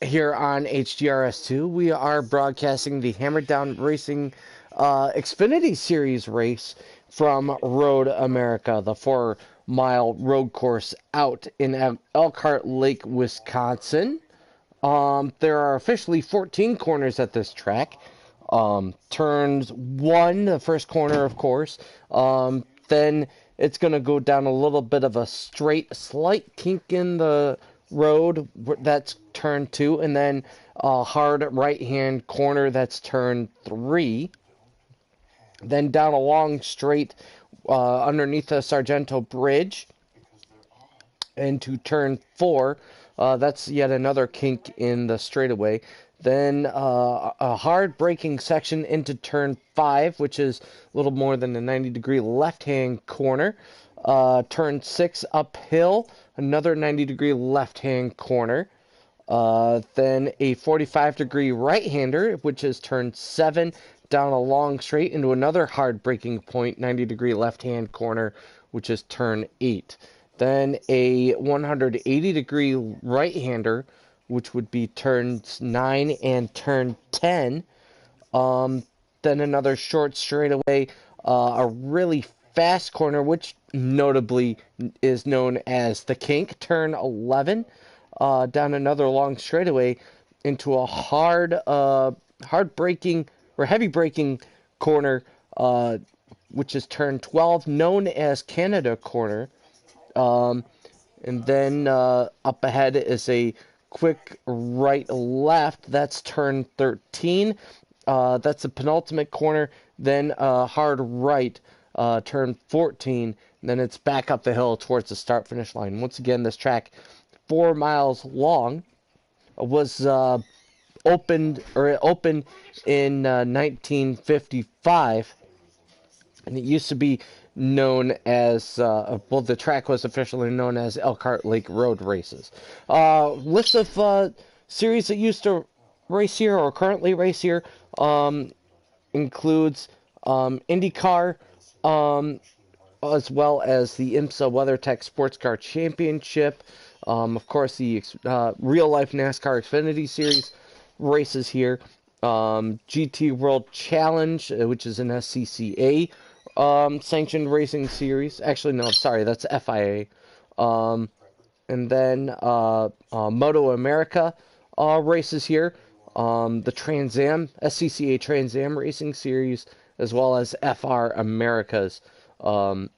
here on HDRS2. We are broadcasting the Hammer Down Racing Xfinity Series race from Road America, the 4-mile road course out in Elkhart Lake, Wisconsin. There are officially 14 corners at this track. Turns one, the first corner, of course. Then it's going to go down a little bit of a straight, slight kink in the road. That's turn two. And then a hard right-hand corner. That's turn three. Then down a long straight underneath the Sargento Bridge into turn four. That's yet another kink in the straightaway. Then a hard braking section into turn five, which is a little more than a 90-degree left-hand corner. Turn six uphill, another 90-degree left-hand corner. Then a 45-degree right-hander, which is turn seven, down a long straight into another hard braking point, 90-degree left-hand corner, which is turn eight. Then a 180-degree right-hander, which would be turns 9 and turn 10. Then another short straightaway, a really fast corner, which notably is known as the kink, turn 11. Down another long straightaway into a hard braking or heavy braking corner, which is turn 12, known as Canada corner. Um, and then up ahead is a quick right left. That's turn 13. That's the penultimate corner. Then hard right, turn 14. And then it's back up the hill towards the start finish line. Once again, this track, 4 miles long, was opened in 1955, and it used to be known as the track was officially known as Elkhart Lake Road Races. List of series that used to race here or currently race here includes IndyCar, as well as the IMSA WeatherTech Sports Car Championship. Of course, the real life NASCAR Xfinity Series races here. GT World Challenge, which is an SCCA sanctioned racing series. Actually, no, sorry, that's FIA. And then Moto America races here. The Trans Am, SCCA Trans Am Racing Series, as well as FR Americas. Been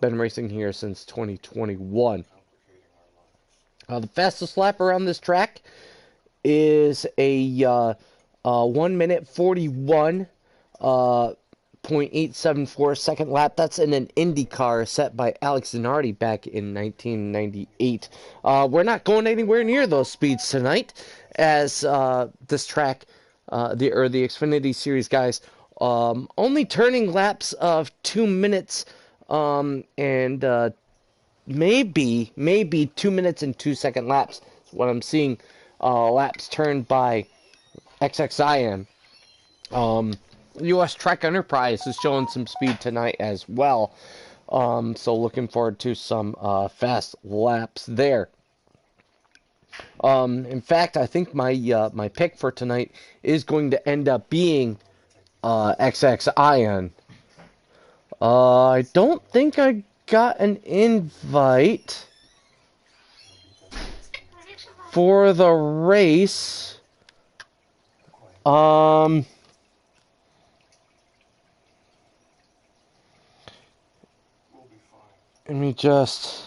racing here since 2021. The fastest lap around this track is a 1 minute 41 .874 second lap. That's in an Indy car set by Alex Zanardi back in 1998. We're not going anywhere near those speeds tonight, as this track, the Xfinity Series guys, only turning laps of 2 minutes, and maybe 2 minutes and 2 second laps. That's what I'm seeing. Laps turned by XXIN. U.S. Trek Enterprise is showing some speed tonight as well. So looking forward to some fast laps there. In fact, I think my pick for tonight is going to end up being XXIN. I don't think I got an invite for the race. Let me just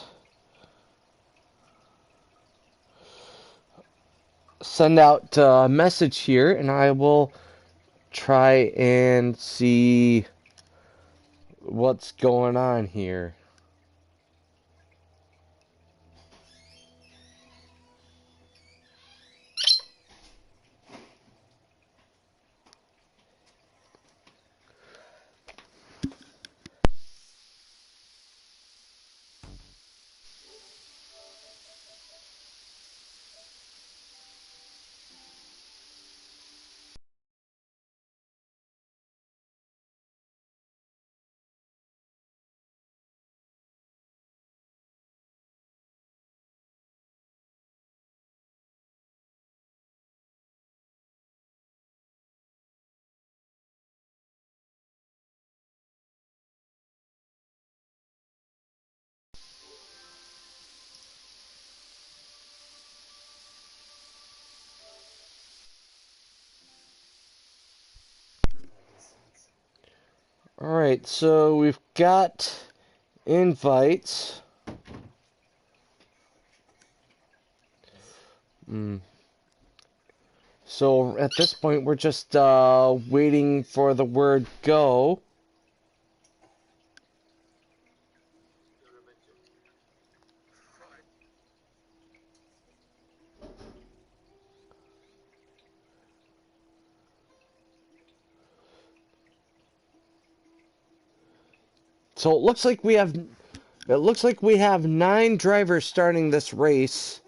send out a message here, and I will try and see what's going on here. Alright, so we've got invites. So at this point, we're just waiting for the word go. So it looks like we have 9 drivers starting this race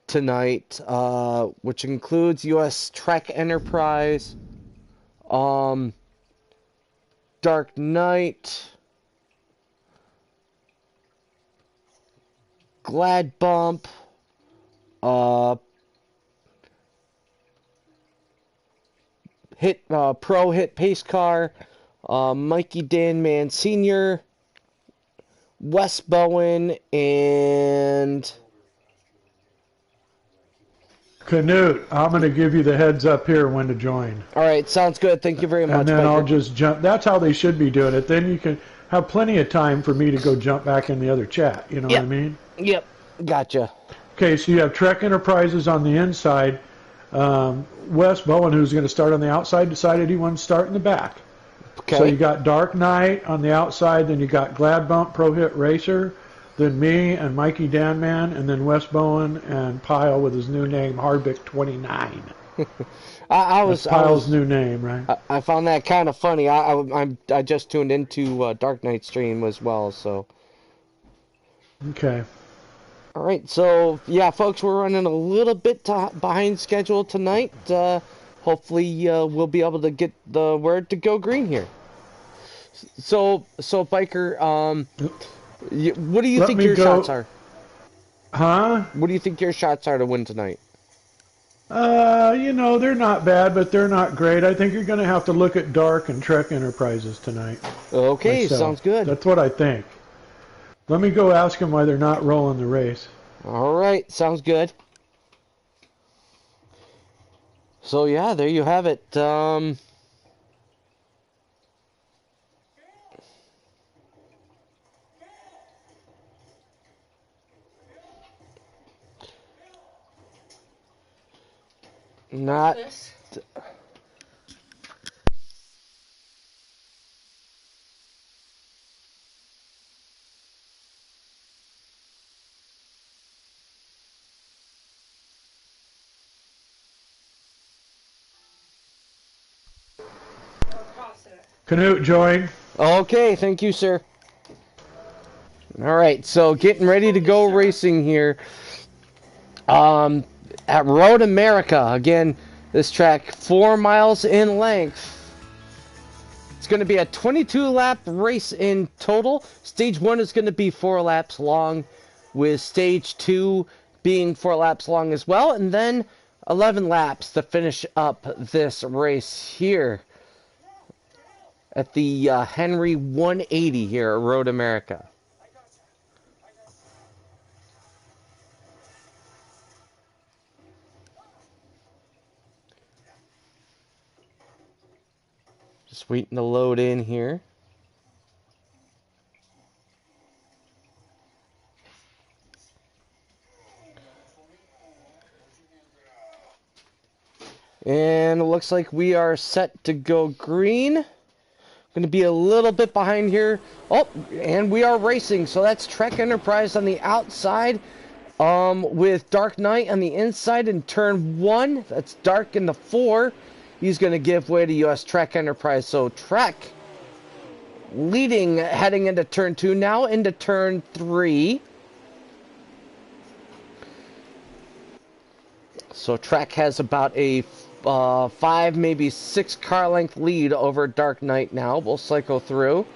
tonight, which includes U.S. Trek Enterprise, Dark Knight, Glad Bump, Pro Hit Pace Car, Mikey Danman Sr., Wes Bowen, and Canute, I'm going to give you the heads up here when to join. All right, sounds good. Thank you very much, And then Biker. I'll just jump. That's how they should be doing it. Then you can have plenty of time for me to go jump back in the other chat. You know what I mean? Yep. Gotcha. Okay, so you have Trek Enterprises on the inside. Wes Bowen, who's going to start on the outside, decided he wanted to start in the back. Okay. So you got Dark Knight on the outside, then you got Glad Bump Pro Hit Racer, then me and Mikey Danman, and then Wes Bowen and Pyle with his new name, Hardvick 29. That's Pyle's new name, right? I found that kind of funny. I just tuned into Dark Knight stream as well, so. Okay. All right, so yeah, folks, we're running a little bit behind schedule tonight. Hopefully, we'll be able to get the word to go green here. So Biker, what do you think your shots are? Huh? What do you think your shots are to win tonight? You know, they're not bad, but they're not great. I think you're going to have to look at Dark and Trek Enterprises tonight. Okay, myself. Sounds good. That's what I think. Let me go ask them why they're not rolling the race. All right, sounds good. So yeah, there you have it. Not. Canute, join. Okay, thank you, sir. All right, so getting ready to go racing here. At Road America, again, this track 4 miles in length. It's going to be a 22-lap race in total. Stage 1 is going to be 4 laps long, with Stage 2 being 4 laps long as well, and then 11 laps to finish up this race here at the Henry 180 here at Road America. Just waiting to load in here. And it looks like we are set to go green. Going to be a little bit behind here. Oh, and we are racing. So that's Trek Enterprise on the outside, with Dark Knight on the inside in turn 1. That's Dark in the 4. He's going to give way to U.S. Trek Enterprise. So Trek leading heading into turn 2. Now into turn 3. So Trek has about a 5, maybe 6 car length lead over Dark Knight now. We'll cycle through.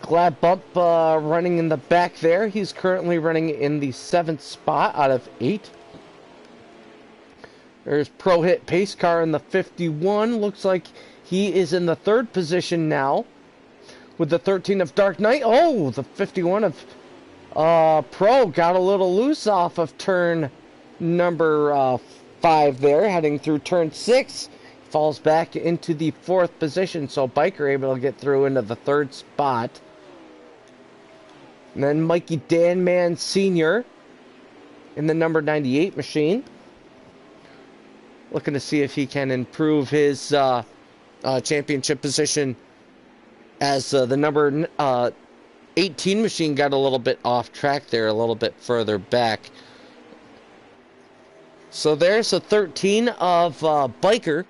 Glad Bump running in the back there. He's currently running in the 7th spot out of 8. There's Pro Hit Pace Car in the 51. Looks like he is in the 3rd position now, with the 13 of Dark Knight. Oh, the 51 of Pro got a little loose off of turn number 5 there, heading through turn 6. falls back into the 4th position, so Biker able to get through into the 3rd spot. And then Mikey Danman Sr. in the number 98 machine. Looking to see if he can improve his championship position as the number 18 machine got a little bit off track there, a little bit further back. So there's a 13 of Biker,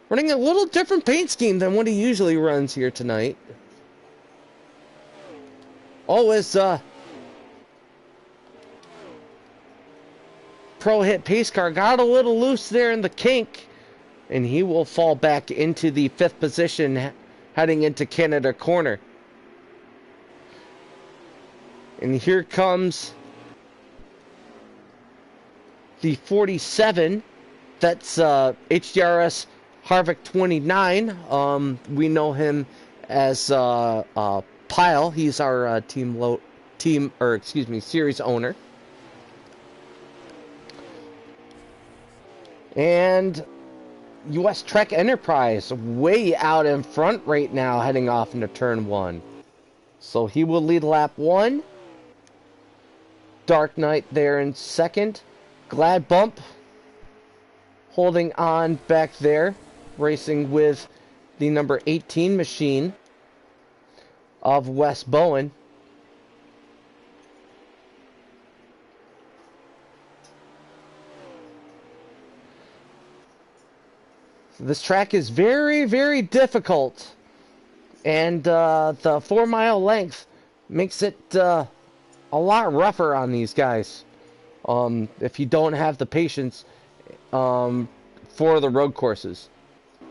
running a little different paint scheme than what he usually runs here tonight. Always Pro Hit Pace Car got a little loose there in the kink, and he will fall back into the 5th position heading into Canada Corner. And here comes the 47. That's HDRS Harvick 29. We know him as Pyle. He's our series owner. And US Trek Enterprise way out in front right now, heading off into turn 1. So he will lead lap 1. Dark Knight there in 2nd. Glad Bump holding on back there, racing with the number 18 machine of Wes Bowen. This track is very, very difficult, and the 4-mile length makes it a lot rougher on these guys if you don't have the patience for the road courses. A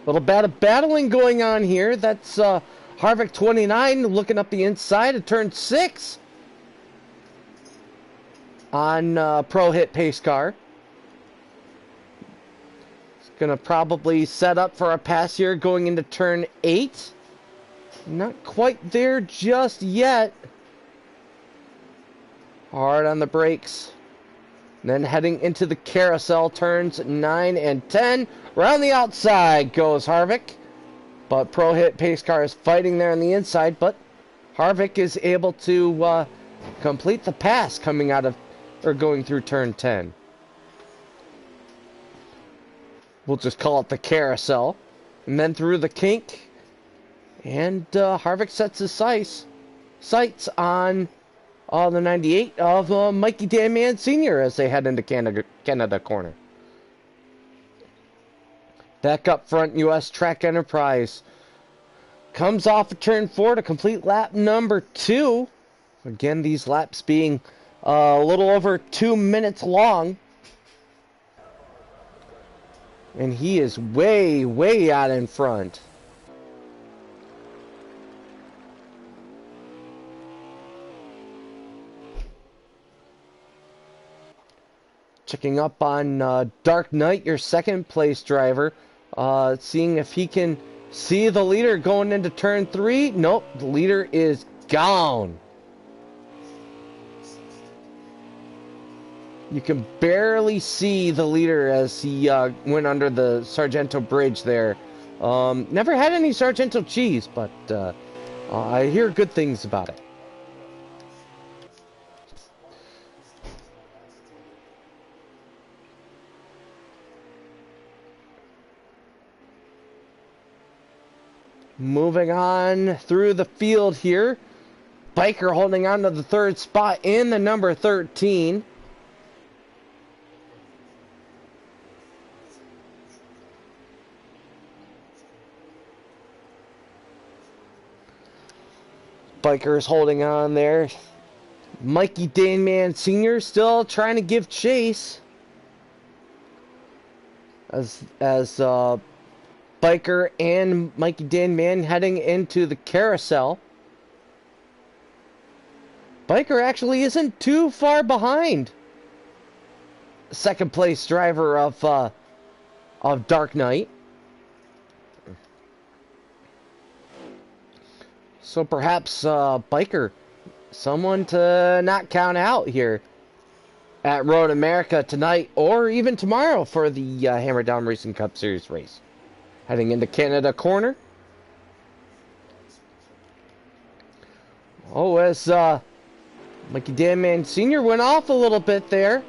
little bit of battling going on here. That's Harvick 29 looking up the inside of turn 6 on Pro Hit Pace Car. Gonna probably set up for a pass here going into turn 8. Not quite there just yet. Hard on the brakes. And then heading into the carousel, turns 9 and 10. Around the outside goes Harvick. But Pro Hit Pace Car is fighting there on the inside. But Harvick is able to complete the pass coming out of, or going through turn 10. We'll just call it the carousel. And then through the kink. And Harvick sets his sights on the 98 of Mikey Danman Sr. as they head into Canada Corner. Back up front, US Trek Enterprise comes off of turn 4 to complete lap number 2. Again, these laps being a little over 2 minutes long. And he is way, way out in front. Checking up on Dark Knight, your 2nd place driver. Seeing if he can see the leader going into turn 3. Nope, the leader is gone. You can barely see the leader as he went under the Sargento Bridge there. Never had any Sargento cheese, but I hear good things about it. Moving on through the field here. Biker holding on to the 3rd spot in the number 13. Biker is holding on there. Mikey Danman Sr. still trying to give chase. As Biker and Mikey Danman heading into the carousel. Biker actually isn't too far behind 2nd place driver of Dark Knight. So perhaps Biker, someone to not count out here. at Road America tonight or even tomorrow for the Hammer Down Racing Cup Series race. Heading into Canada corner. Oh, as Mikey Danman Sr. went off a little bit there.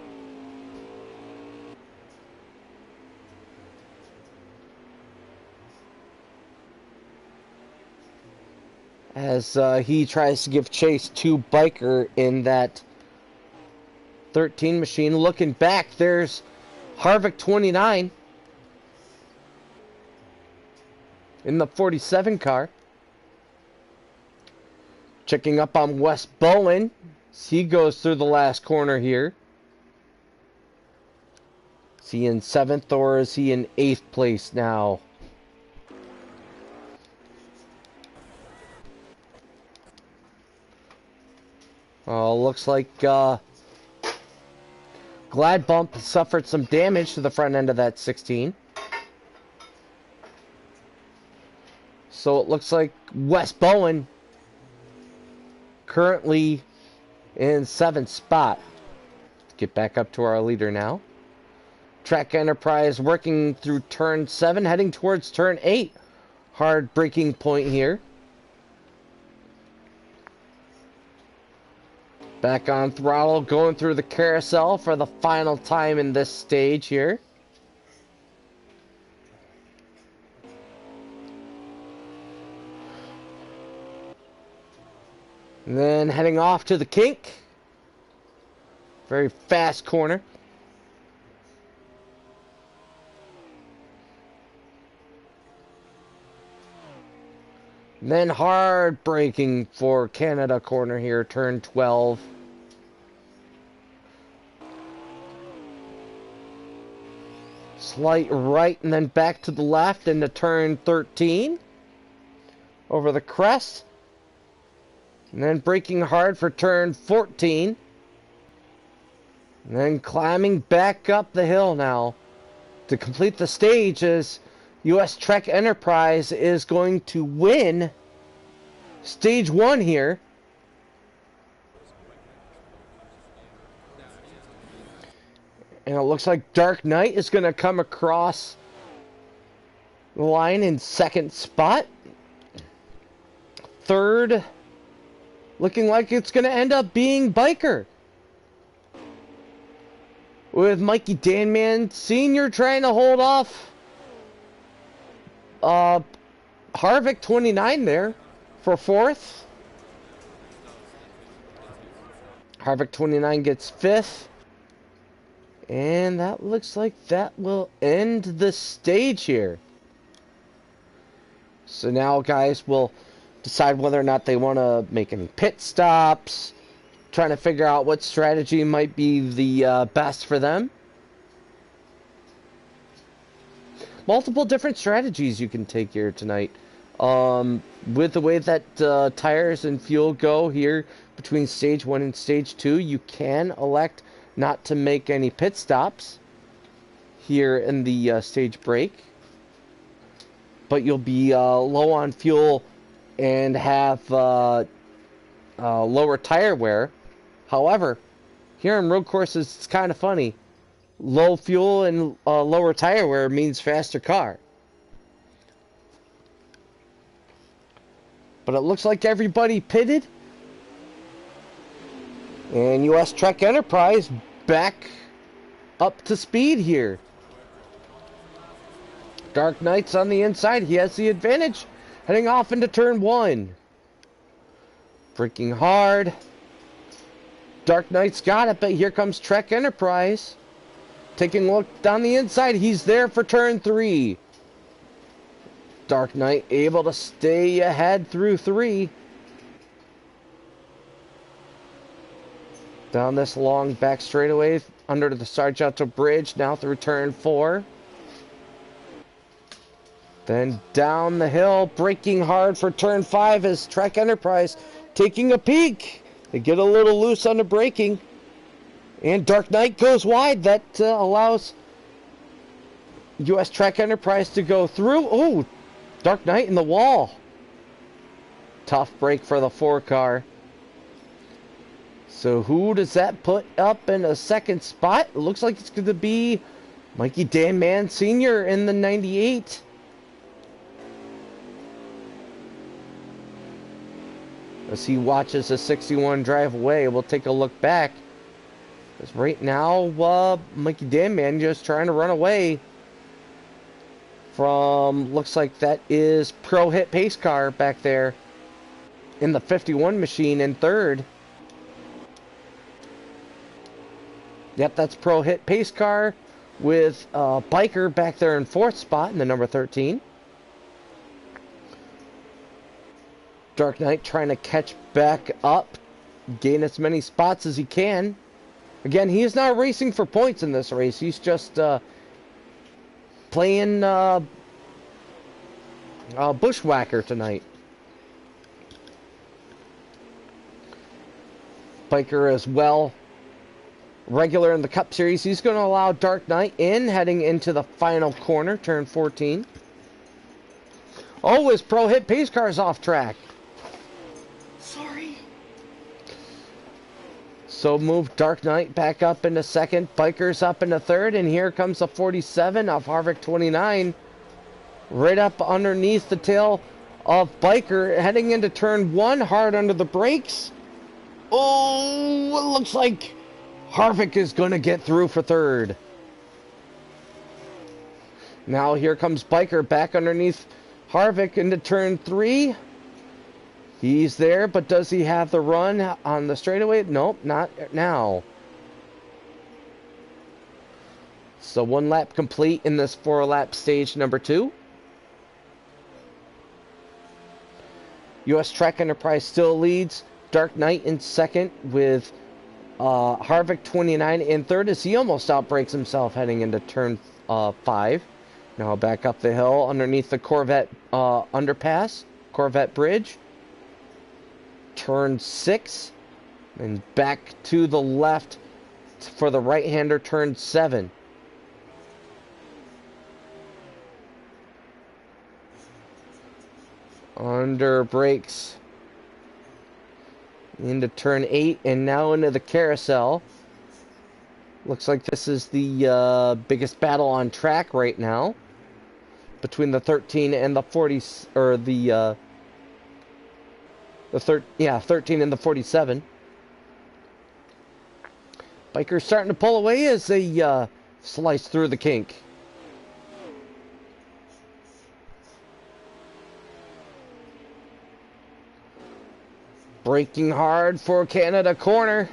As he tries to give chase to Biker in that 13 machine. Looking back, there's Harvick 29 in the 47 car. Checking up on Wes Bowen. He goes through the last corner here. Is he in 7th or is he in 8th place now? Looks like Glad Bump suffered some damage to the front end of that 16. So it looks like Wes Bowen currently in 7th spot. Let's get back up to our leader now. Track Enterprise working through turn 7, heading towards turn 8. Hard braking point here. Back on throttle, going through the carousel for the final time in this stage here. And then heading off to the kink. Very fast corner. And then hard braking for Canada corner here, turn 12. Slight right and then back to the left into turn 13. Over the crest. And then braking hard for turn 14. And then climbing back up the hill now. To complete the stage as US Trek Enterprise is going to win stage 1 here. And it looks like Dark Knight is going to come across the line in 2nd spot. 3rd, looking like it's going to end up being Biker. With Mikey Danman Sr. trying to hold off Harvick 29 there for 4th. Harvick 29 gets 5th. And that looks like that will end the stage here. So now guys will decide whether or not they want to make any pit stops. Trying to figure out what strategy might be the best for them. Multiple different strategies you can take here tonight. With the way that tires and fuel go here between stage 1 and stage 2, you can elect not to make any pit stops here in the stage break. But you'll be low on fuel and have lower tire wear. However, here in road courses, it's kind of funny. Low fuel and lower tire wear means faster car. But it looks like everybody pitted. And US Trek Enterprise back up to speed here. Dark Knight's on the inside. He has the advantage. Heading off into turn 1. Braking hard. Dark Knight's got it, but here comes Trek Enterprise. Taking a look down the inside. He's there for turn 3. Dark Knight able to stay ahead through 3. Down this long back straightaway under the Sargento Bridge, now through turn 4. Then down the hill, braking hard for turn 5 as Trek Enterprise taking a peek. They get a little loose on the braking. And Dark Knight goes wide. That allows US Trek Enterprise to go through. Oh, Dark Knight in the wall. Tough break for the 4 car. So who does that put up in a second spot? It looks like it's going to be Mikey Danman Sr. in the 98. As he watches the 61 drive away, we'll take a look back. Because right now, Mikey Danman just trying to run away from, looks like that is Pro Hit Pace Car back there in the 51 machine in third. Yep, that's Pro Hit Pace Car with Biker back there in fourth spot in the number 13. Dark Knight trying to catch back up, gain as many spots as he can. Again, he is not racing for points in this race. He's just playing bushwhacker tonight. Biker as well. Regular in the Cup Series. He's going to allow Dark Knight in, heading into the final corner, turn 14. Oh, his Pro Hit Pace Car is off track. Sorry. So move Dark Knight back up into second. Biker's up into third, and here comes the 47 of Harvick 29. Right up underneath the tail of Biker, heading into turn 1, hard under the brakes. Oh, it looks like Harvick is going to get through for third. Now here comes Biker back underneath Harvick into turn 3. He's there, but does he have the run on the straightaway? Nope, not now. So 1 lap complete in this 4-lap stage number 2. US Track Enterprise still leads. Dark Knight in second with Harvick 29 in third as he almost outbrakes himself heading into turn 5. Now back up the hill underneath the Corvette underpass, Corvette bridge. Turn 6 and back to the left for the right-hander, turn 7. Under brakes into turn 8 and now into the carousel. Looks like this is the biggest battle on track right now between the 13 and the 40, or the 13 and the 47. Biker's starting to pull away as they slice through the kink. Braking hard for Canada corner.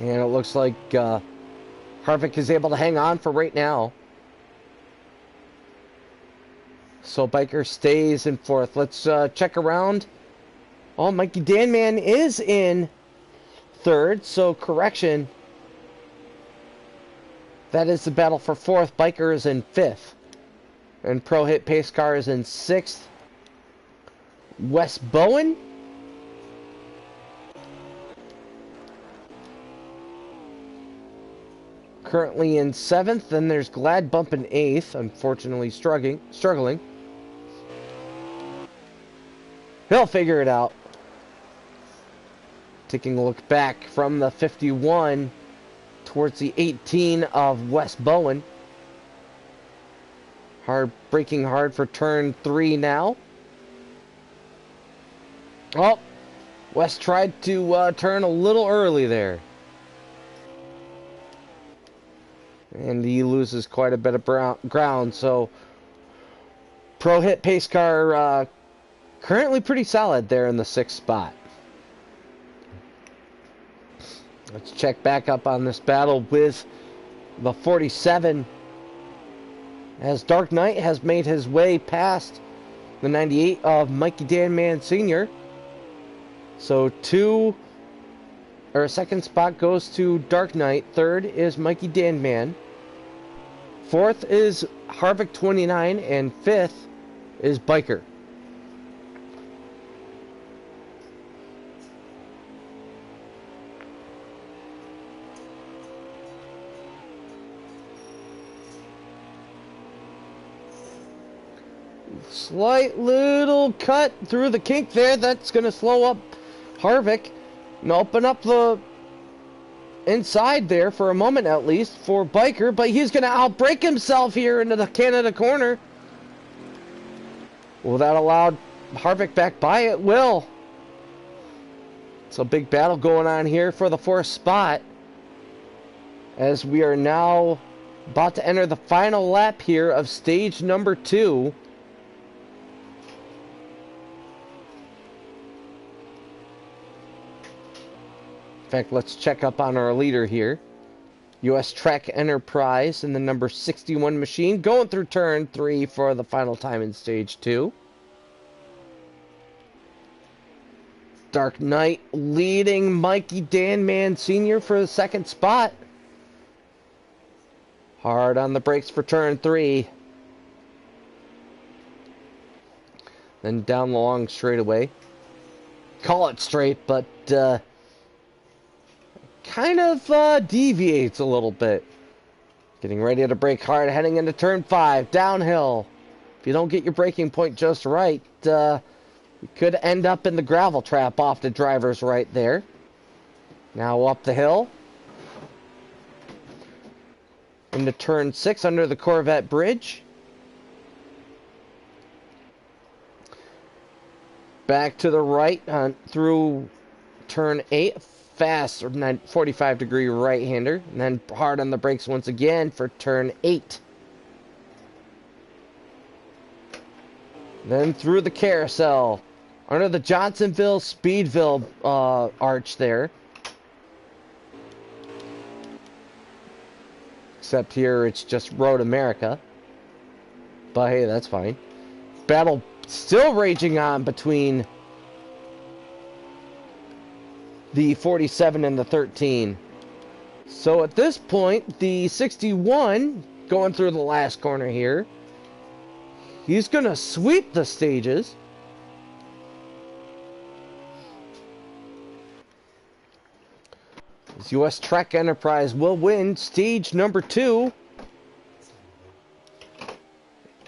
And it looks like Harvick is able to hang on for right now. So Biker stays in fourth. Let's check around. Oh, Mikey Danman is in third, so correction. That is the battle for fourth. Biker is in fifth. And Pro Hit Pace Car is in sixth. Wes Bowen currently in seventh. Then there's Glad Bump in eighth, unfortunately struggling. He'll figure it out. Taking a look back from the 51 towards the 18 of Wes Bowen. Braking hard for turn 3 now. Oh, Wes tried to turn a little early there. And he loses quite a bit of ground, so Pro Hit Pace Car currently pretty solid there in the 6th spot. Let's check back up on this battle with the 47 as Dark Knight has made his way past the 98 of Mikey Danman Sr. So second spot goes to Dark Knight. Third is Mikey Danman. Fourth is Harvick 29, and fifth is Biker. Slight little cut through the kink there. That's going to slow up Harvick and open up the inside there for a moment at least for Biker, but he's going to outbrake himself here into the Canada corner. Will that allow Harvick back by? It will. It's a big battle going on here for the fourth spot as we are now about to enter the final lap here of stage number 2. In fact, let's check up on our leader here. US Track Enterprise in the number 61 machine going through turn 3 for the final time in stage 2. Dark Knight leading Mikey Danman Sr. for the second spot. Hard on the brakes for turn 3. Then down the long straightaway. Call it straight, but kind of deviates a little bit. Getting ready to brake hard, heading into turn 5, downhill. If you don't get your braking point just right, you could end up in the gravel trap off the driver's right there. Now up the hill. Into turn 6 under the Corvette bridge. Back to the right through turn 8. Fast 45-degree right-hander. And then hard on the brakes once again for turn 8. Then through the carousel. Under the Johnsonville Speedville arch there. Except here it's just Road America. But hey, that's fine. Battle still raging on between the 47 and the 13. So at this point, the 61 going through the last corner here. He's going to sweep the stages. This US Track Enterprise will win stage number 2.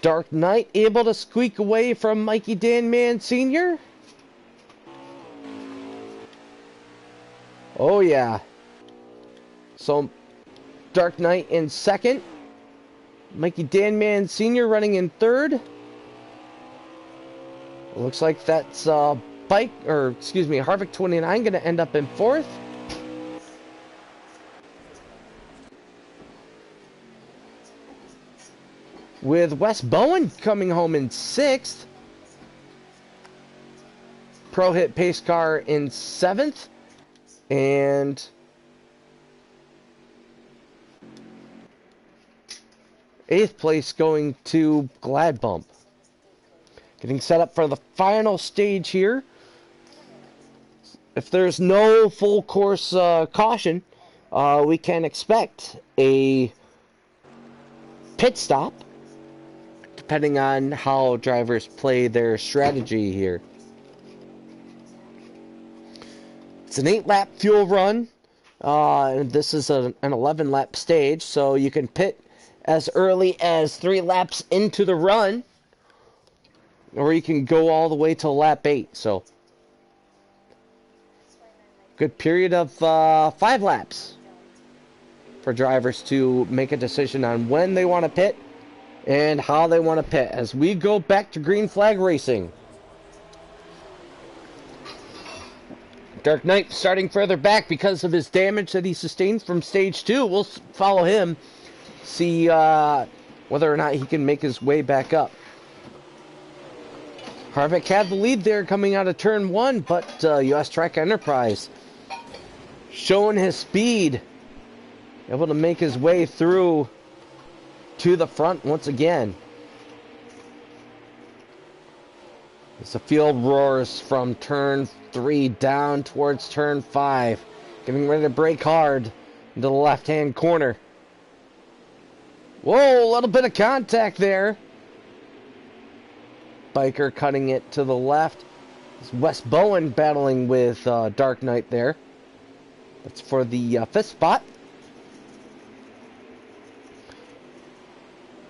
Dark Knight able to squeak away from Mikey Danman Sr. Oh yeah. So Dark Knight in second. Mikey Danman Sr. running in third. Looks like that's Harvick 29 going to end up in fourth. With Wes Bowen coming home in 6th. Pro Hit Pace Car in 7th. And eighth place going to Glad Bump. Getting set up for the final stage here. If there's no full course caution, we can expect a pit stop, depending on how drivers play their strategy here. It's an 8-lap fuel run. This is an 11-lap stage, so you can pit as early as 3 laps into the run, or you can go all the way to lap 8. So, good period of 5 laps for drivers to make a decision on when they want to pit and how they want to pit as we go back to green flag racing. Dark Knight starting further back because of his damage that he sustained from stage 2. We'll follow him, see whether or not he can make his way back up. Harvick had the lead there coming out of turn 1, but US Track Enterprise showing his speed, able to make his way through to the front once again. As the field roars from turn 3 down towards turn 5. Getting ready to brake hard into the left-hand corner. Whoa, a little bit of contact there. Biker cutting it to the left. It's Wes Bowen battling with Dark Knight there. That's for the 5th spot.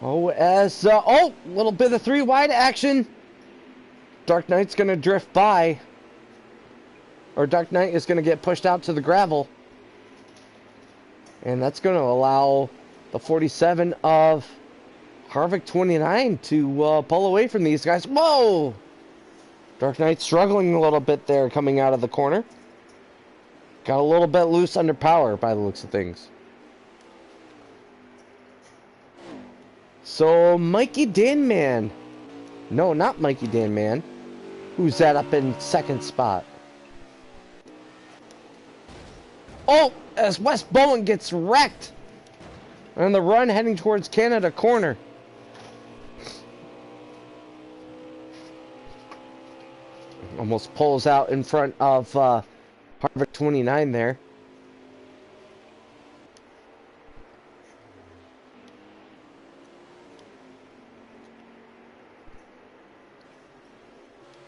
Oh, a little bit of three wide action. Dark Knight's going to drift by. Or Dark Knight is going to get pushed out to the gravel. And that's going to allow the 47 of Harvick 29 to pull away from these guys. Whoa! Dark Knight struggling a little bit there coming out of the corner. Got a little bit loose under power by the looks of things. So Mikey Danman. No, not Mikey Danman. Who's that up in second spot? Oh, as Wes Bowen gets wrecked on the run heading towards Canada corner. Almost pulls out in front of Harvick 29 there.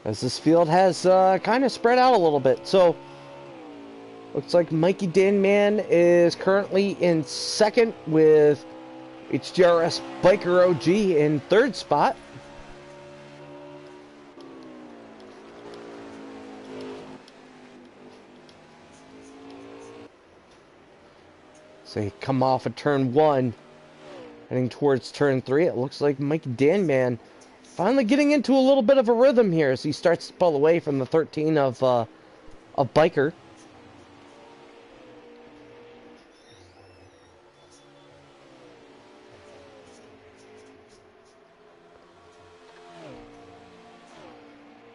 As this field has kind of spread out a little bit. So, looks like Mikey Danman is currently in second with HDRS Biker OG in third spot. So they come off of turn one, heading towards turn three. It looks like Mikey Danman finally getting into a little bit of a rhythm here as he starts to pull away from the 13 of Biker.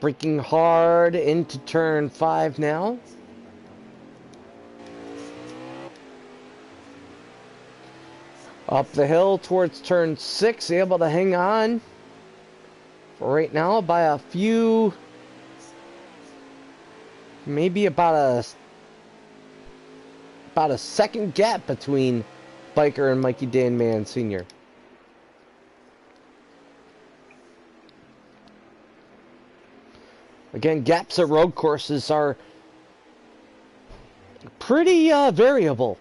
Braking hard into turn 5 now. Up the hill towards turn 6, able to hang on for right now by a few, maybe about a second gap between Biker and Mikey Danman Sr. Again, gaps at road courses are pretty variable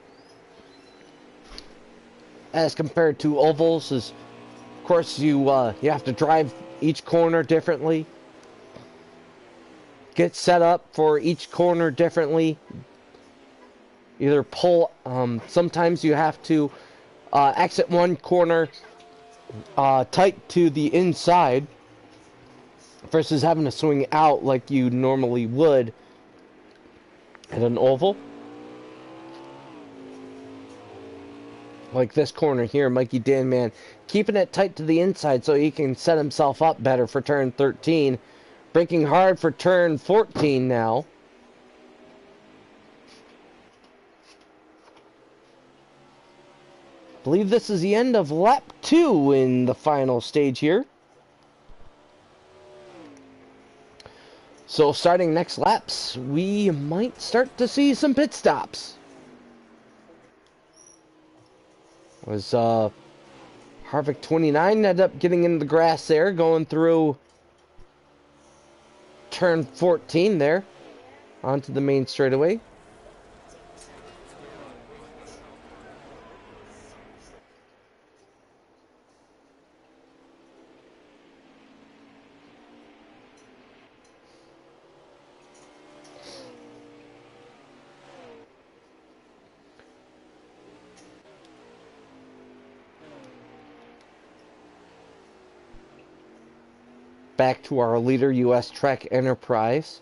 as compared to ovals. As of course you have to drive each corner differently, get set up for each corner differently. Either pull. Sometimes you have to exit one corner tight to the inside, versus having to swing out like you normally would at an oval. Like this corner here, Mikey Danman keeping it tight to the inside so he can set himself up better for turn 13. Braking hard for turn 14 now. I believe this is the end of lap 2 in the final stage here. So starting next laps, we might start to see some pit stops. Was Harvick 29 ended up getting into the grass there, going through turn 14 there, onto the main straightaway. Back to our leader, US Trek Enterprise.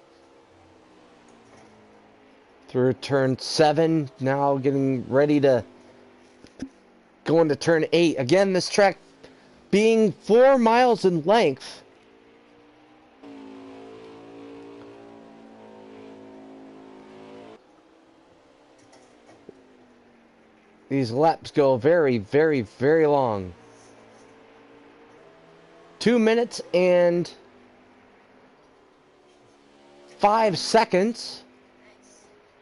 Through turn 7, now getting ready to go into turn 8. Again, this track being 4 miles in length. These laps go very, very, very long. 2 minutes and 5 seconds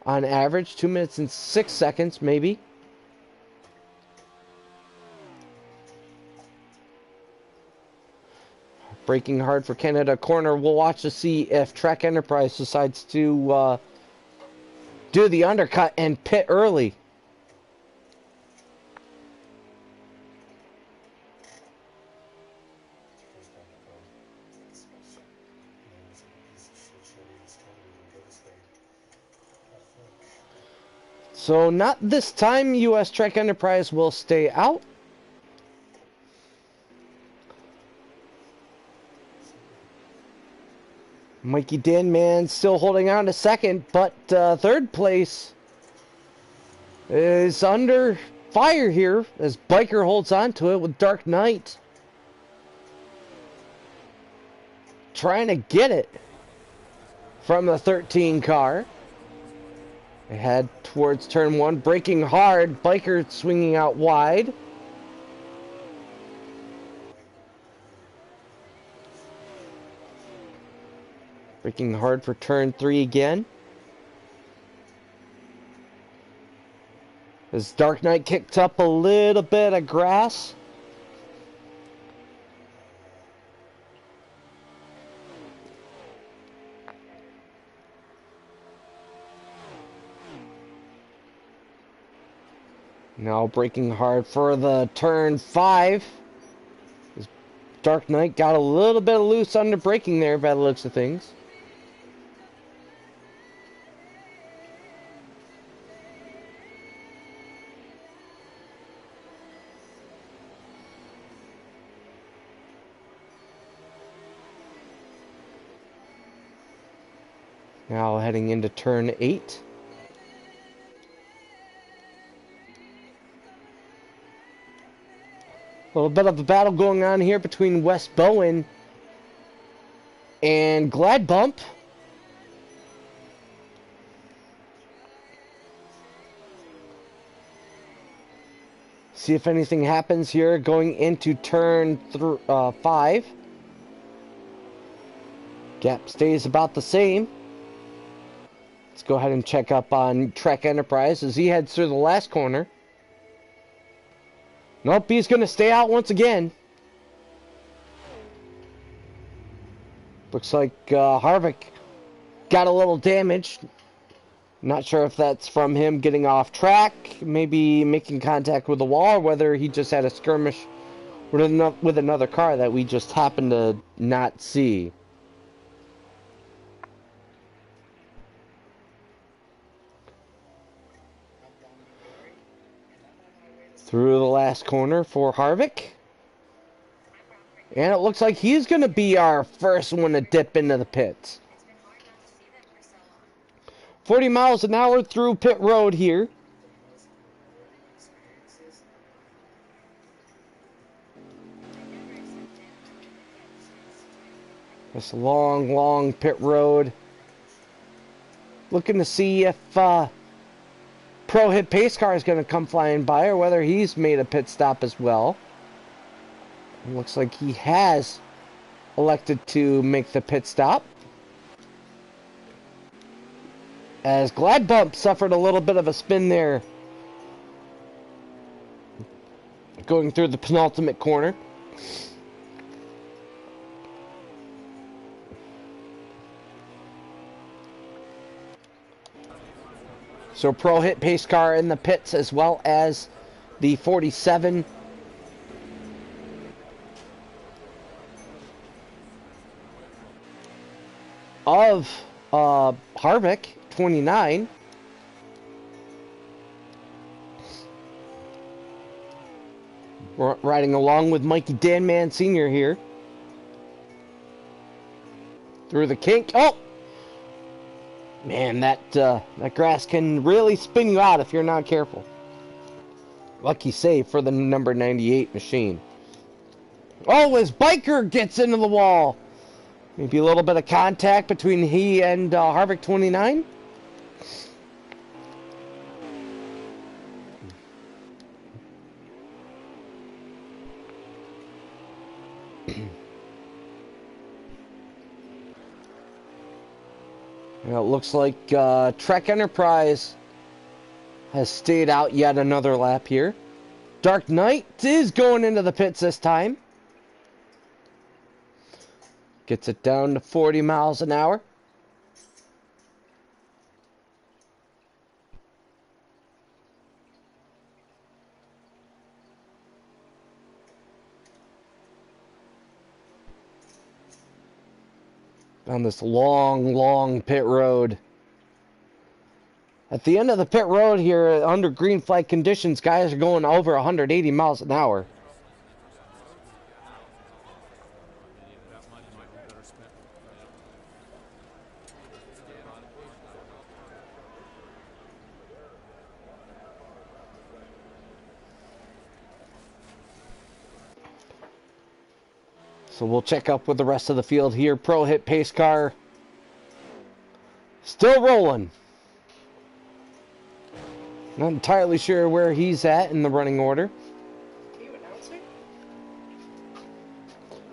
on average. 2 minutes and 6 seconds, maybe. Braking hard for Canada corner. We'll watch to see if Trek Enterprise decides to do the undercut and pit early. So not this time. U.S. Trek Enterprise will stay out. Mikey Danman still holding on to second, but third place is under fire here as Biker holds on to it with Dark Knight trying to get it from the 13 car. They head towards turn 1, braking hard. Biker swinging out wide. Braking hard for turn 3 again. As Dark Knight kicked up a little bit of grass. Now braking hard for the turn 5. As Dark Knight got a little bit loose under braking there by the looks of things. Now heading into turn 8. A little bit of a battle going on here between West Bowen and Glad Bump. See if anything happens here going into turn 5. Gap stays about the same. Let's go ahead and check up on Trek Enterprise as he heads through the last corner. Nope, he's going to stay out once again. Looks like Harvick got a little damage. Not sure if that's from him getting off track, maybe making contact with the wall, or whether he just had a skirmish with another car that we just happened to not see. Through the last corner for Harvick. And it looks like he's going to be our first one to dip into the pits. 40 miles an hour through pit road here. This long, long pit road. Looking to see if Pro Hit Pace Car is going to come flying by, or whether he's made a pit stop as well. It looks like he has elected to make the pit stop. As Glad Bump suffered a little bit of a spin there, going through the penultimate corner. So Pro Hit Pace Car in the pits, as well as the 47. Of Harvick, 29. We're riding along with Mikey Danman Sr. here. Through the kink. Oh! Man, that grass can really spin you out if you're not careful. Lucky save for the number 98 machine. Oh, his biker gets into the wall. Maybe a little bit of contact between he and Harvick 29. It looks like Trek Enterprise has stayed out yet another lap here. Dark Knight is going into the pits this time. Gets it down to 40 miles an hour. Down this long, long pit road. At the end of the pit road here, under green flag conditions, guys are going over 180 miles an hour. So we'll check up with the rest of the field here. Pro Hit pace car still rolling. Not entirely sure where he's at in the running order. Are you announcing?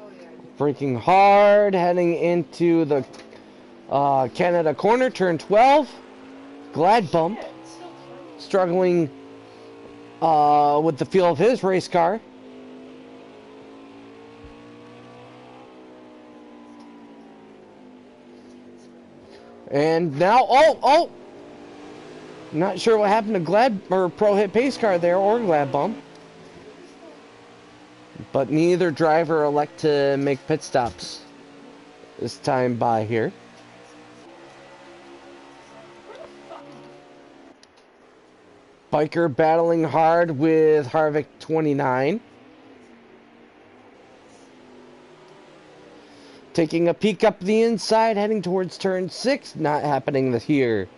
Oh, yeah, Braking hard, heading into the Canada corner, turn 12. Glad bump. yeah, it's still fun. Struggling with the feel of his race car. And now, oh! Not sure what happened to Glad or Pro Hit pace car there, or Glad bump. But neither driver elect to make pit stops this time by here. Biker battling hard with Harvick 29. Taking a peek up the inside, heading towards turn 6. Not happening here.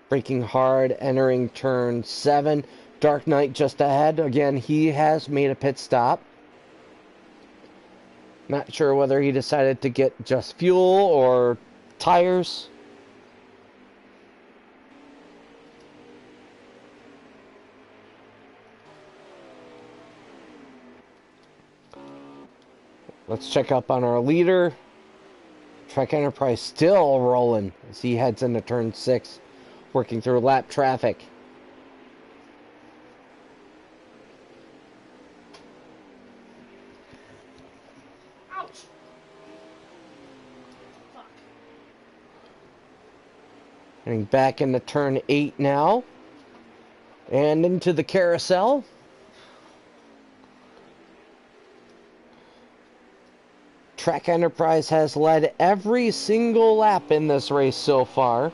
Braking hard, entering turn 7. Dark Knight just ahead. Again, he has made a pit stop. Not sure whether he decided to get just fuel or tires. Let's check up on our leader. Trek Enterprise still rolling as he heads into turn 6, working through lap traffic. Ouch! Fuck. Heading back into turn 8 now. And into the carousel. Trek Enterprise has led every single lap in this race so far.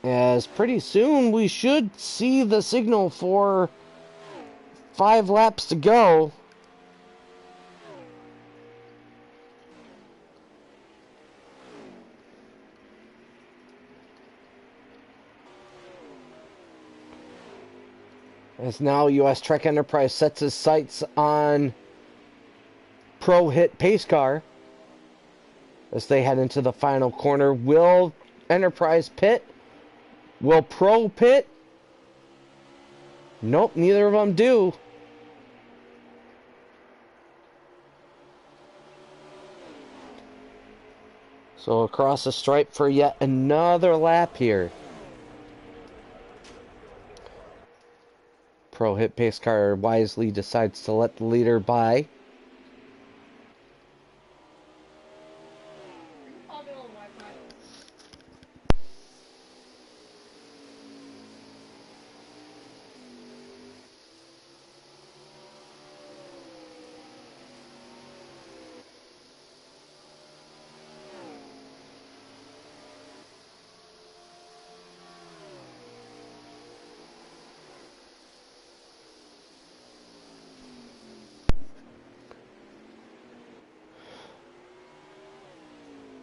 As pretty soon we should see the signal for 5 laps to go. As now US Trek Enterprise sets his sights on Pro Hit pace car as they head into the final corner. Will Enterprise pit? Will Pro pit? Nope, neither of them do. So across the stripe for yet another lap here. Pro Hit pace car wisely decides to let the leader by. I'll get on Wi-Fi.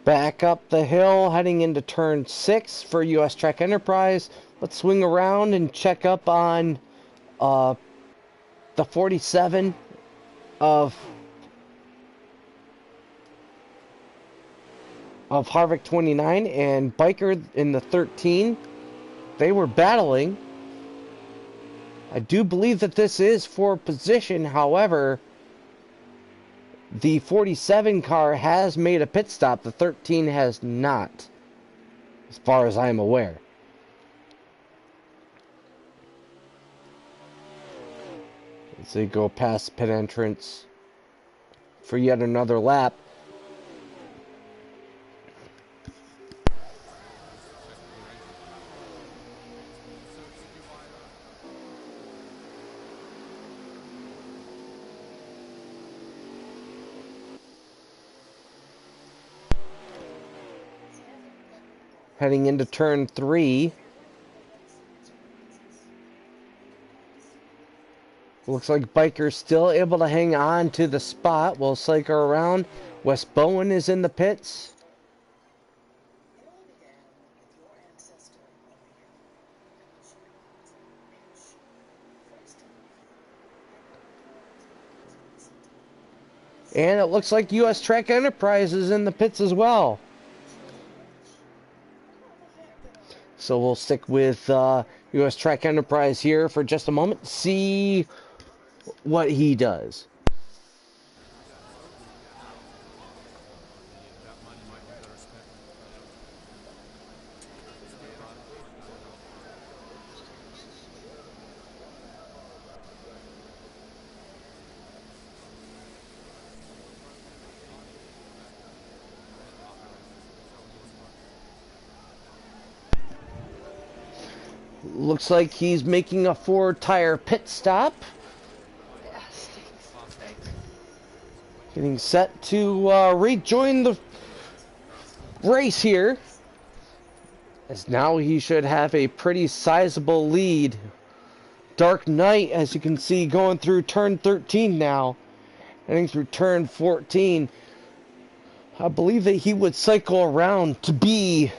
Back up the hill, heading into turn 6 for US Trek Enterprise. Let's swing around and check up on the 47 of Harvick 29 and Biker in the 13. They were battling. I do believe that this is for position, however, the 47 car has made a pit stop. The 13 has not, as far as I'm aware. As they go past pit entrance for yet another lap. Heading into turn 3. Looks like Biker's still able to hang on to the spot. We'll cycle around. Wes Bowen is in the pits. And it looks like U.S. Track Enterprise is in the pits as well. So we'll stick with U.S. Track Enterprise here for just a moment. See what he does. Looks like he's making a 4-tire pit stop. Getting set to rejoin the race here. As now he should have a pretty sizable lead. Dark Knight, as you can see, going through turn 13 now. Heading through turn 14. I believe that he would cycle around to be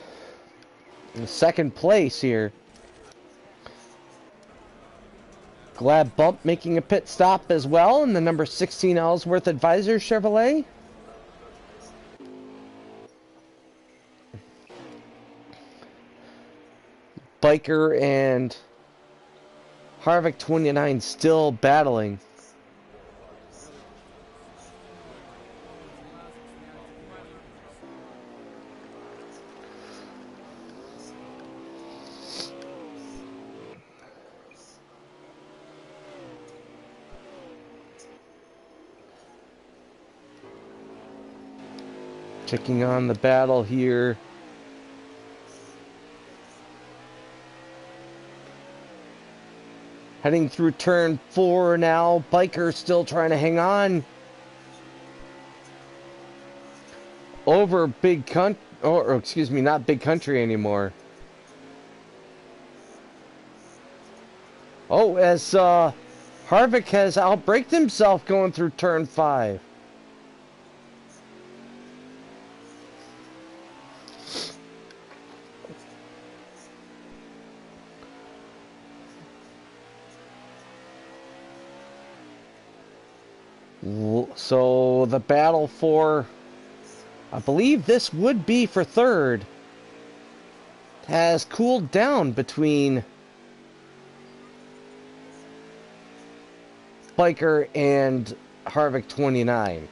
in second place here. Glad Bump making a pit stop as well in the number 16 Ellsworth Advisor Chevrolet. Biker and Harvick 29 still battling. Checking on the battle here. Heading through turn 4 now. Biker still trying to hang on. Over Big Country, or excuse me, not Big Country anymore. Oh, as Harvick has outbraked himself going through turn 5. So the battle for, I believe this would be for third, has cooled down between Biker and Harvick 29.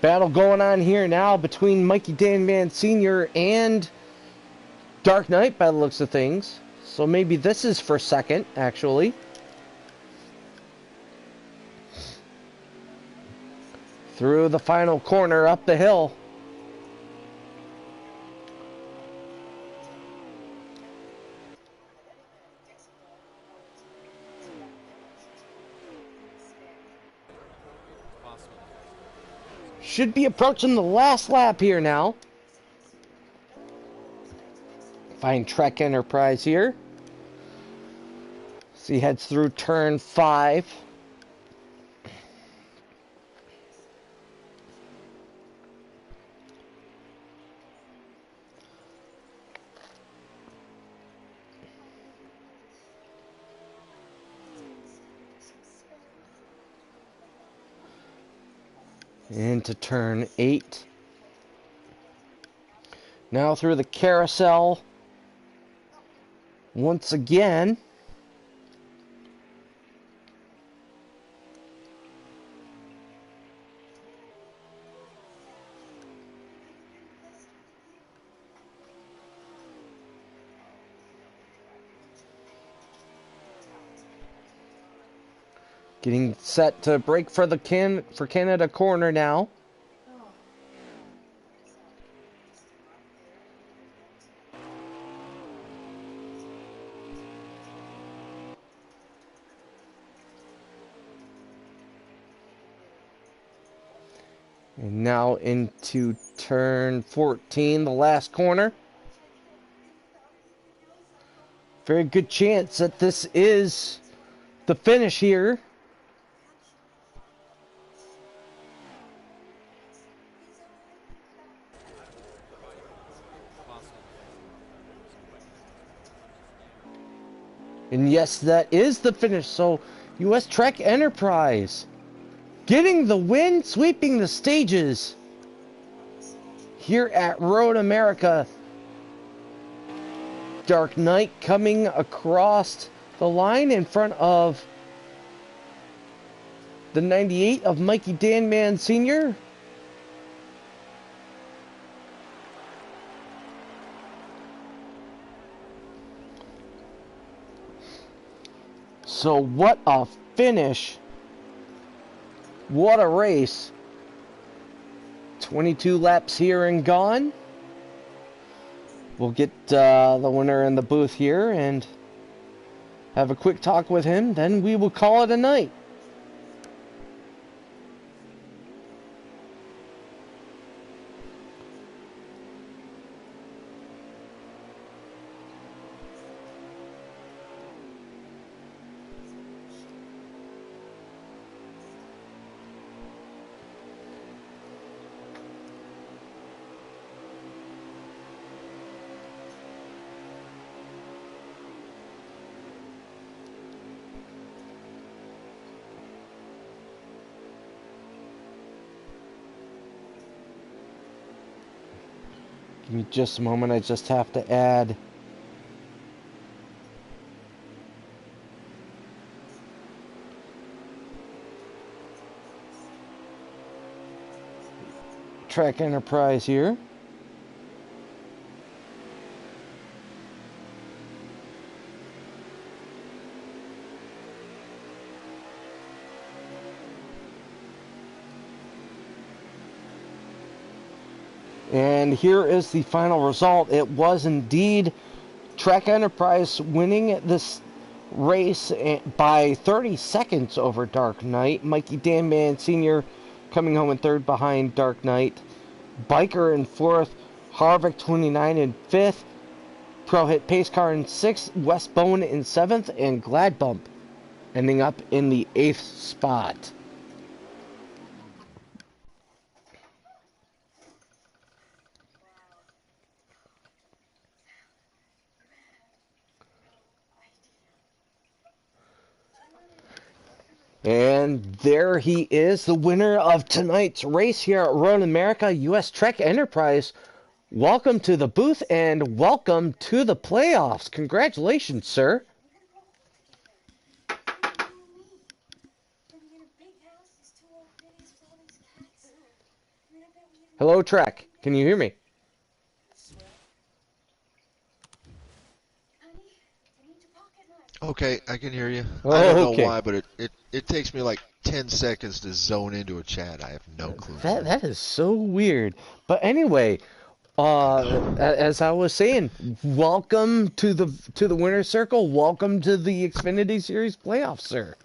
Battle going on here now between Mikey Danman Sr. and Dark Knight by the looks of things. So maybe this is for second, actually. Through the final corner, up the hill. Should be approaching the last lap here now. Find Trek Enterprise here. So he heads through turn 5. Into turn 8. Now through the carousel. Once again. Getting set to break for the Canada corner now. And now into turn 14, the last corner. Very good chance that this is the finish here. And yes, that is the finish. So, U.S. Trek Enterprise getting the win, sweeping the stages here at Road America. Dark Knight coming across the line in front of the 98 of Mikey Danman Sr. So what a finish. What a race. 22 laps here and gone. We'll get the winner in the booth here and have a quick talk with him. Then we will call it a night. Give me just a moment, I just have to add Trek Enterprise here. And here is the final result. It was indeed Trek Enterprise winning this race by 30 seconds over Dark Knight. Mikey Danman Sr. coming home in third behind Dark Knight. Biker in fourth. Harvick 29 in fifth. Pro Hit Pace Car in sixth. Westbone in seventh. And Glad Bump ending up in the eighth spot. And there he is, the winner of tonight's race here at Road America, U.S. Trek Enterprise. Welcome to the booth and welcome to the playoffs. Congratulations, sir. Hello, Trek. Can you hear me? Okay, I can hear you. Oh, I don't know okay. why, but it takes me like 10 seconds to zone into a chat. I have no clue. That is so weird. But anyway, as I was saying, welcome to the winner's circle. Welcome to the Xfinity Series playoffs, sir.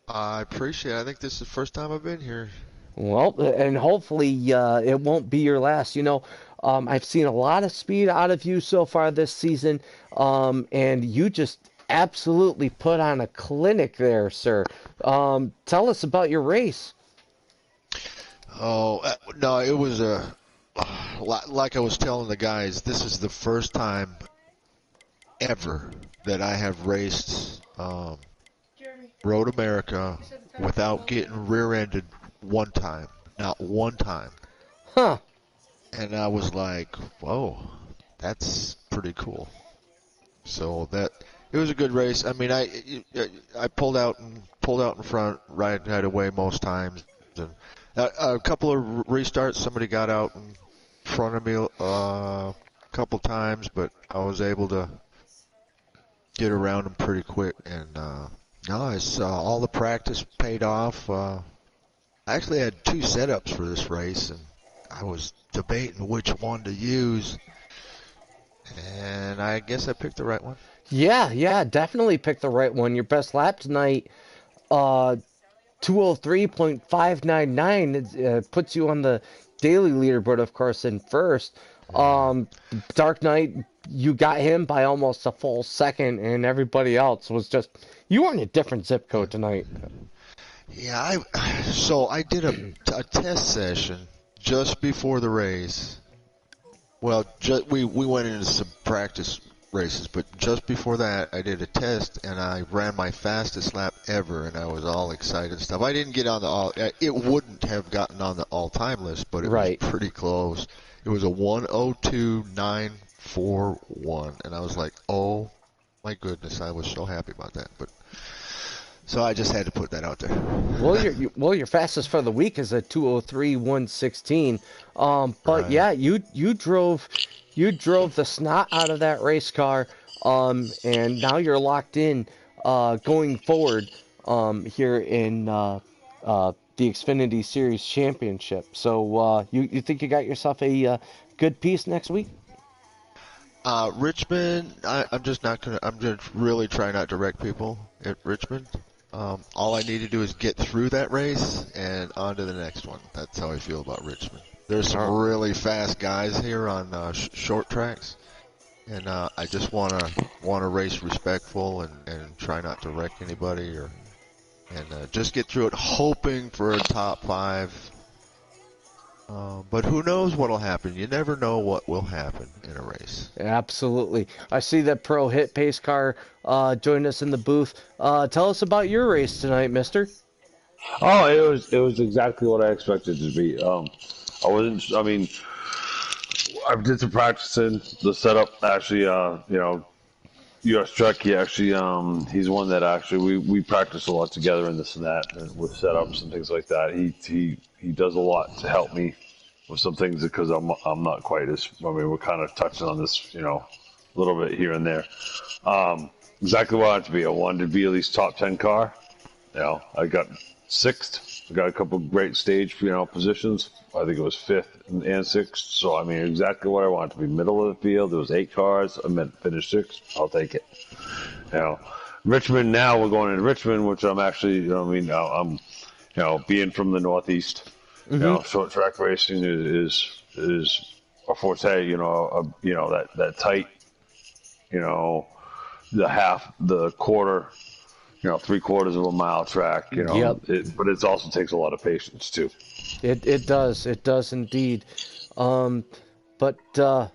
I appreciate it. I think this is the first time I've been here. Well, and hopefully it won't be your last. You know, I've seen a lot of speed out of you so far this season, and you just absolutely put on a clinic there, sir. Tell us about your race. Oh, no, it was like I was telling the guys, this is the first time ever that I have raced Jeremy, Road America without getting rear-ended one time. Not one time. Huh. And I was like, whoa, that's pretty cool. So it was a good race. I mean, I pulled out in front right away most times, and a couple of restarts. Somebody got out in front of me a couple times, but I was able to get around them pretty quick. And no, it's all the practice paid off. I actually had two setups for this race, and I was debating which one to use, and I guess I picked the right one. Yeah, definitely picked the right one. Your best lap tonight, 203.599. It puts you on the daily leaderboard, of course, in first. Yeah. Dark Knight, you got him by almost a full second, and everybody else was just, you were in a different zip code tonight. Yeah, so I did a test session just before the race. Well, we went into some practice races, but just before that, I did a test and I ran my fastest lap ever, and I was all excited and stuff. I didn't get on the all. It wouldn't have gotten on the all-time list, but it was Right. pretty close. It was a 1:02.941, and I was like, oh my goodness, I was so happy about that. But so I just had to put that out there. Your fastest for the week is a 203.116. But Right. yeah, you drove the snot out of that race car. And now you're locked in, going forward, here in the Xfinity Series Championship. So you think you got yourself a good piece next week? Richmond, I'm just not gonna. I'm just really trying not to wreck people at Richmond. All I need to do is get through that race and on to the next one. That's how I feel about Richmond. There's some really fast guys here on short tracks, and I just wanna race respectful and try not to wreck anybody and just get through it, hoping for a top five. But who knows what'll happen? You never know what will happen in a race. Absolutely. I see that Pro Hit Pace Car joined us in the booth. Tell us about your race tonight, mister. Oh, it was exactly what I expected it to be. I wasn't. I mean, I did some practicing. The setup actually, US Truck. He actually, he's one that actually we practice a lot together in this and that, and with setups and things like that. He does a lot to help me with some things because I'm not quite as. I mean, we're kind of touching on this, a little bit here and there. Exactly what I wanted to be. I wanted to be at least top 10 car. I got sixth. I got a couple great stage, positions. I think it was fifth and sixth. So I mean, exactly what I wanted to be. Middle of the field. There was 8 cars. I meant finish sixth. I'll take it. Richmond. Now we're going into Richmond, which I'm actually. I'm. Being from the Northeast. Short track racing is a forte. That tight. The half, the quarter. 3/4 of a mile track, Yep. but it also takes a lot of patience too. It does indeed. Um, but a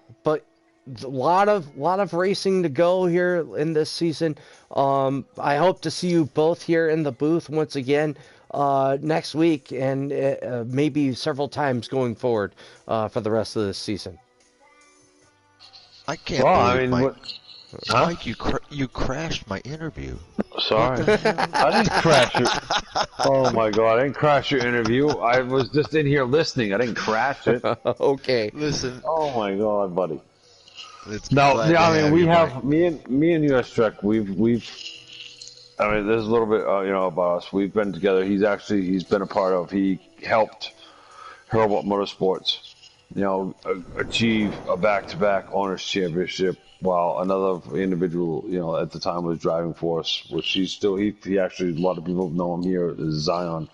lot of racing to go here in this season. I hope to see you both here in the booth once again next week, and maybe several times going forward for the rest of this season. I can't Well, I believe mean, Mike. what? Huh? Mike, you crashed my interview. Sorry, What the hell? I didn't crash your. Oh my God, I didn't crash your interview. I was just in here listening. I didn't crash it. Okay. Listen, Oh my God, buddy. it's No, glad to yeah, I mean, have we you, Mike. have me and US Trek. We've. I mean, there's a little bit, about us. We've been together. He's been a part of. He helped Hurlbut Motorsports, achieve a back-to-back owners championship while another individual, at the time was driving for us, which he actually, a lot of people know him here as Zion.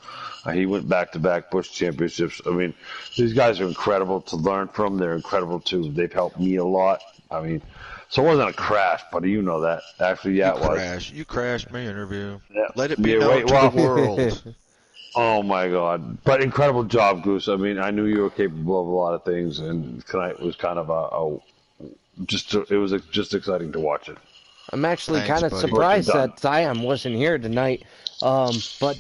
He went back-to-back Bush championships. I mean, these guys are incredible to learn from. They're incredible too. They've helped me a lot. I mean, so it wasn't a crash, buddy. You know that. Actually, yeah, it was. You crashed my interview. Yeah. Let it be Yeah, known wait, to well, the world. Oh my God! But incredible job, Goose. I mean, I knew you were capable of a lot of things, and tonight was kind of just exciting to watch it. I'm actually Thanks, kind of buddy. What you've surprised done. that Zion wasn't here tonight. But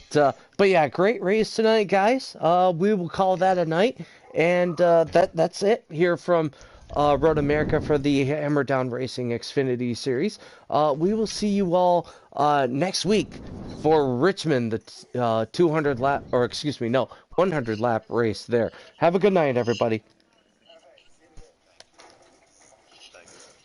yeah, great race tonight, guys. We will call that a night, and that's it here from Road America for the Hammer Down Racing Xfinity Series. We will see you all next week for Richmond, the 200 lap, or excuse me, no, 100 lap race there. Have a good night, everybody.